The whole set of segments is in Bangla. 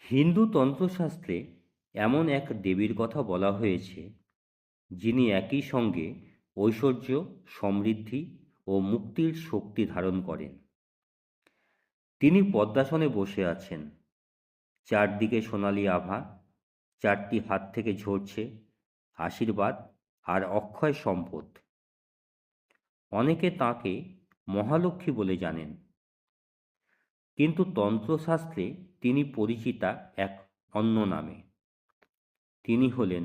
হিন্দু তন্ত্রশাস্ত্রে এমন এক দেবীর কথা বলা হয়েছে যিনি একই সঙ্গে ঐশ্বর্য, সমৃদ্ধি ও মুক্তির শক্তি ধারণ করেন। তিনি পদ্মাসনে বসে আছেন, চারদিকে সোনালি আভা, চারটি হাত থেকে ঝরছে আশীর্বাদ আর অক্ষয় সম্পদ। অনেকে তাঁকে মহালক্ষ্মী বলে জানেন, কিন্তু তন্ত্রশাস্ত্রে তিনি পরিচিতা এক অন্য নামে। তিনি হলেন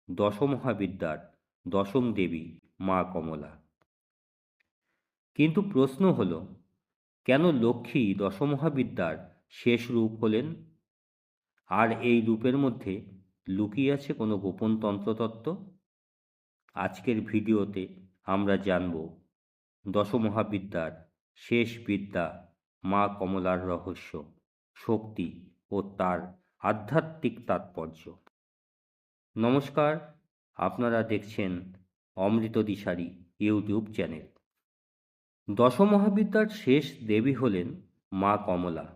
দশমহাবিদ্যার দশম দেবী মা কমলা। কিন্তু প্রশ্ন হল, কেন লক্ষ্মী দশমহাবিদ্যার শেষ রূপ হলেন? আর এই রূপের মধ্যে লুকিয়ে আছে কোনো গোপন তন্ত্রতত্ত্ব? আজকের ভিডিওতে আমরা জানব দশমহাবিদ্যার শেষ বিদ্যা মা কমলার রহস্য, শক্তি ও তার আধ্যাত্মিক তাৎপর্য। নমস্কার, আপনারা দেখছেন অমৃত দিশারি ইউটিউব চ্যানেল। দশমহাবিদ্যার শেষ দেবী হলেন মা কমলা।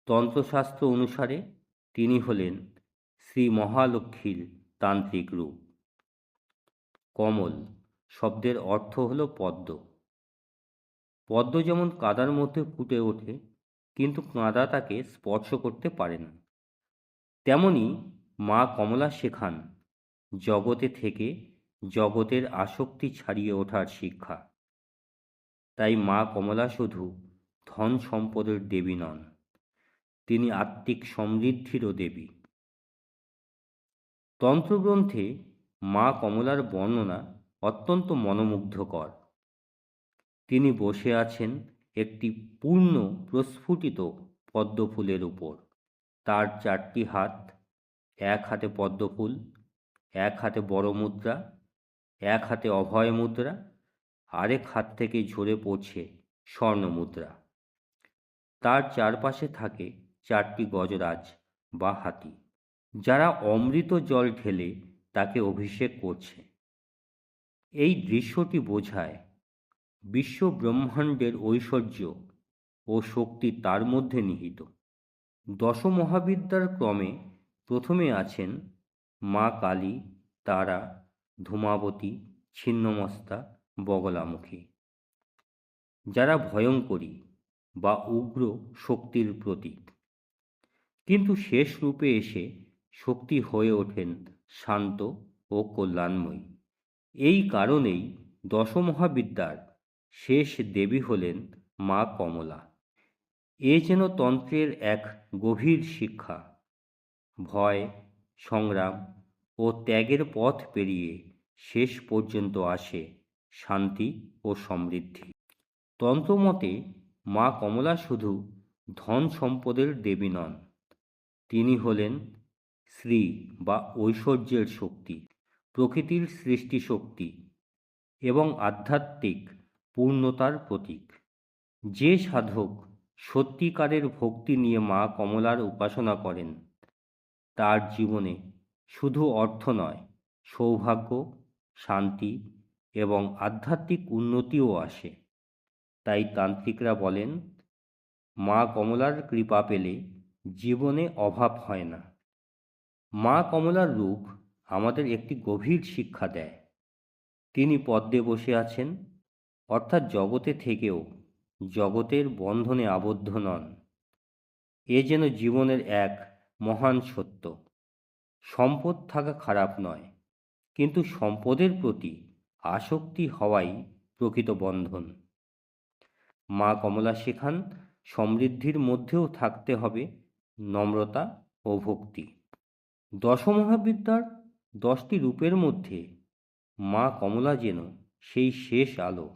তন্ত্রশাস্ত্র অনুসারে তিনি হলেন শ্রী মহালক্ষ্মীর তান্ত্রিক রূপ। কমল শব্দের অর্থ হল পদ্ম। পদ্ম যেমন কাদার মধ্যে ফুটে ওঠে, কিন্তু কাদা তাকে স্পর্শ করতে পারে না, তেমনি মা কমলা শেখান জগতে থেকে জগতের আসক্তি ছাড়িয়ে ওঠার শিক্ষা। তাই মা কমলা শুধু ধন সম্পদের দেবী নন, তিনি আত্মিক সমৃদ্ধিরও দেবী। তন্ত্রগ্রন্থে মা কমলার বর্ণনা অত্যন্ত মনোমুগ্ধকর। তিনি বসে আছেন একটি পূর্ণ প্রস্ফুটিত পদ্মফুলের উপর। তার চারটি হাত, এক হাতে পদ্মফুল, এক হাতে বড় মুদ্রা, এক হাতে অভয় মুদ্রা, আরেক হাত থেকে ঝরে পড়ছে স্বর্ণ মুদ্রা। তার চারপাশে থাকে চারটি গজরাজ বা হাতি, যারা অমৃত জল ঢেলে তাকে অভিষেক করছে। এই দৃশ্যটি বোঝায় বিশ্ব ব্রহ্মাণ্ডের ঐশ্বর্য ও শক্তি তার মধ্যে নিহিত। দশমহাবিদ্যার ক্রমে প্রথমে আছেন মা কালী, তারা, ধূমাবতী, ছিন্নমস্তা, বগলামুখী, যারা ভয়ঙ্করী বা উগ্র শক্তির প্রতীক। কিন্তু শেষ রূপে এসে শক্তি হয়ে ওঠেন শান্ত ও কল্যাণময়ী। এই কারণেই দশমহাবিদ্যার শেষ দেবী হলেন মা কমলা। এ যেন তন্ত্রের এক গভীর শিক্ষা। ভয়, সংগ্রাম ও ত্যাগের পথ পেরিয়ে শেষ পর্যন্ত আসে শান্তি ও সমৃদ্ধি। তন্ত্রমতে মা কমলা শুধু ধন সম্পদের দেবী নন, তিনি হলেন শ্রী বা ঐশ্বর্যের শক্তি, প্রকৃতির সৃষ্টি শক্তি এবং আধ্যাত্মিক পূর্ণতার প্রতীক। যে সাধক সত্যিকারের ভক্তি নিয়ে মা কমলার উপাসনা করেন, তার জীবনে শুধু অর্থ নয়, সৌভাগ্য, শান্তি এবং আধ্যাত্মিক উন্নতিও আসে। তাই তান্ত্রিকরা বলেন, মা কমলার কৃপা পেলে জীবনে অভাব হয় না। মা কমলার রূপ আমাদের একটি গভীর শিক্ষা দেয়। তিনি পদ্মে বসে আছেন, অর্থাৎ জগতে থেকেও জগতের বন্ধনে আবদ্ধ নন। এ যেন জীবনের এক মহান সত্য। সম্পদ থাকা খারাপ নয়, কিন্তু সম্পদের প্রতি আসক্তি হওয়াই প্রকৃত বন্ধন। মা কমলা শেখান সমৃদ্ধির মধ্যেও থাকতে হবে নম্রতা ও ভক্তি। দশমহাবিদ্যার 10টি রূপের মধ্যে মা কমলা যেন সেই শেষ আলো,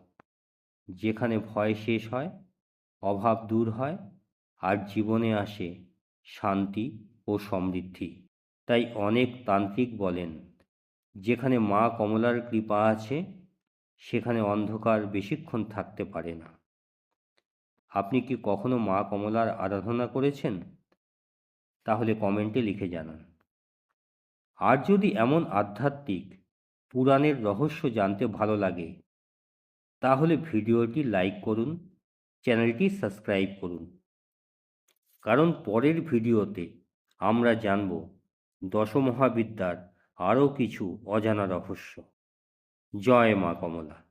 যেখানে ভয় শেষ হয়, অভাব দূর হয় আর জীবনে আসে শান্তি ও সমৃদ্ধি। তাই অনেক তান্ত্রিক বলেন, যেখানে মা কমলার কৃপা আছে, সেখানে অন্ধকার বেশিক্ষণ থাকতে পারে না। আপনি কি কখনো মা কমলার আরাধনা করেছেন? তাহলে কমেন্টে লিখে জানান। আর যদি এমন আধ্যাত্মিক পুরাণের রহস্য জানতে ভালো লাগে, তাহলে ভিডিওটি লাইক করুন, চ্যানেলটি সাবস্ক্রাইব করুন। কারণ পরের ভিডিওতে আমরা জানব দশমহাবিদ্যার আরও কিছু অজানা রহস্য। জয় মা কমলা।